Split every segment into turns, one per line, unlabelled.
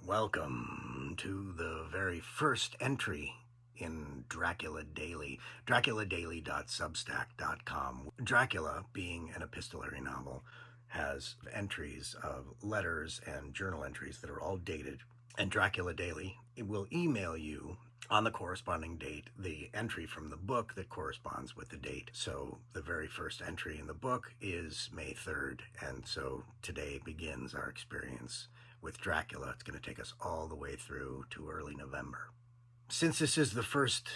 Welcome to the very first entry in Dracula Daily, draculadaily.substack.com. Dracula, being an epistolary novel, has entries of letters and journal entries that are all dated. And Dracula Daily, it will email you on the corresponding date the entry from the book that corresponds with the date. So the very first entry in the book is May 3rd, and so today begins our experience with Dracula. It's going to take us all the way through to early November. Since this is the first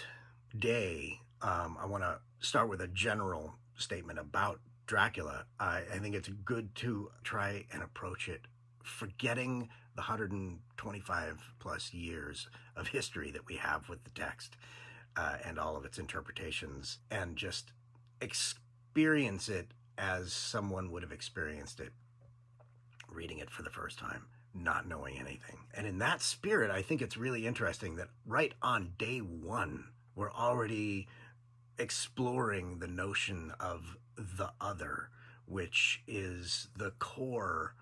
day, I want to start with a general statement about Dracula. I think it's good to try and approach it forgetting the 125 plus years of history that we have with the text and all of its interpretations, and just experience it as someone would have experienced it reading it for the first time, not knowing anything. And in that spirit, I think it's really interesting that right on day one, we're already exploring the notion of the other, which is the core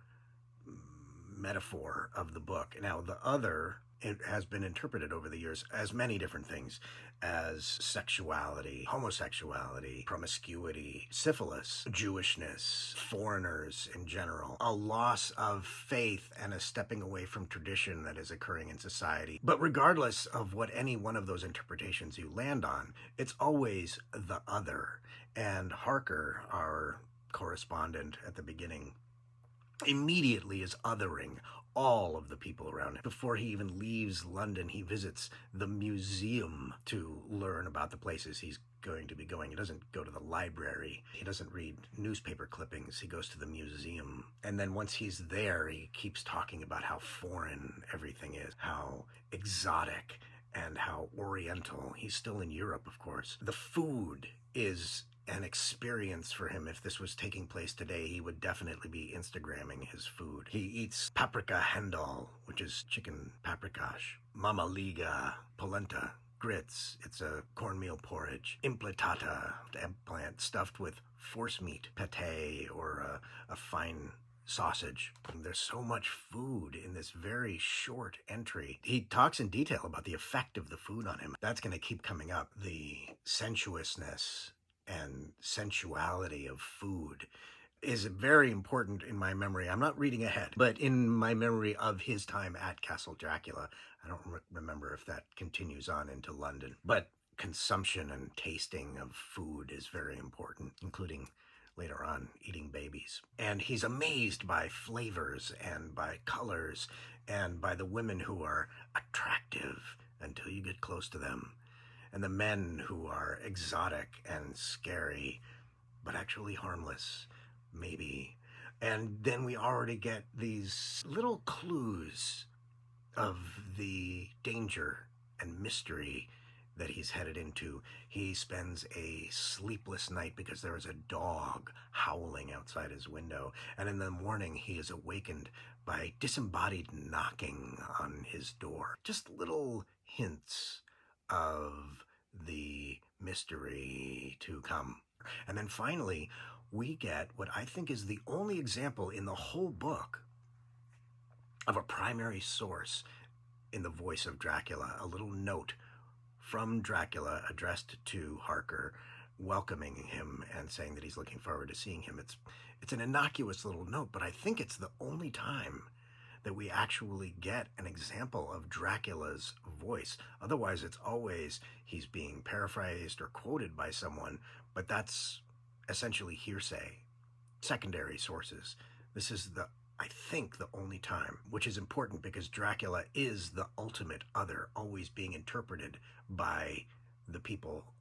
metaphor of the book. Now, the other, it has been interpreted over the years as many different things, as sexuality, homosexuality, promiscuity, syphilis, Jewishness, foreigners in general, a loss of faith and a stepping away from tradition that is occurring in society. But regardless of what any one of those interpretations you land on, it's always the other. And Harker, our correspondent at the beginning, immediately is othering all of the people around him. Before he even leaves London, he visits the museum to learn about the places he's going to be going. He doesn't go to the library. He doesn't read newspaper clippings. He goes to the museum. And then once he's there, he keeps talking about how foreign everything is, how exotic and how oriental. He's still in Europe, of course. The food is an experience for him. If this was taking place today, he would definitely be Instagramming his food. He eats paprika hendal, which is chicken paprikash, mamaliga, polenta, grits, it's a cornmeal porridge, impletata, eggplant stuffed with forcemeat, pate, or a fine sausage. And there's so much food in this very short entry. He talks in detail about the effect of the food on him. That's going to keep coming up. The sensuousness and sensuality of food is very important in my memory. I'm not reading ahead, but in my memory of his time at Castle Dracula. I don't remember if that continues on into London, but consumption and tasting of food is very important, including later on eating babies. And he's amazed by flavors and by colors and by the women who are attractive until you get close to them, and the men who are exotic and scary, but actually harmless, maybe. And then we already get these little clues of the danger and mystery that he's headed into. He spends a sleepless night because there is a dog howling outside his window. And in the morning, he is awakened by disembodied knocking on his door. Just little hints of the mystery to come. And then finally, we get what I think is the only example in the whole book of a primary source in the voice of Dracula, a little note from Dracula addressed to Harker, welcoming him and saying that he's looking forward to seeing him. It's an innocuous little note, but I think it's the only time that we actually get an example of Dracula's voice. Otherwise, it's always he's being paraphrased or quoted by someone, but that's essentially hearsay, secondary sources. This is I think the only time, which is important because Dracula is the ultimate other, always being interpreted by the people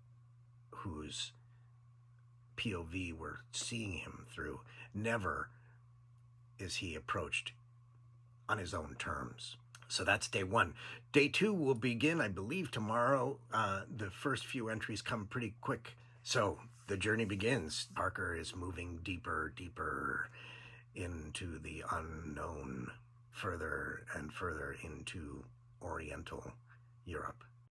whose POV we're seeing him through. Never is he approached on his own terms. So that's day one. Day two will begin, I believe, tomorrow. The first few entries come pretty quick. So the journey begins. Harker is moving deeper into the unknown, further and further into Oriental Europe.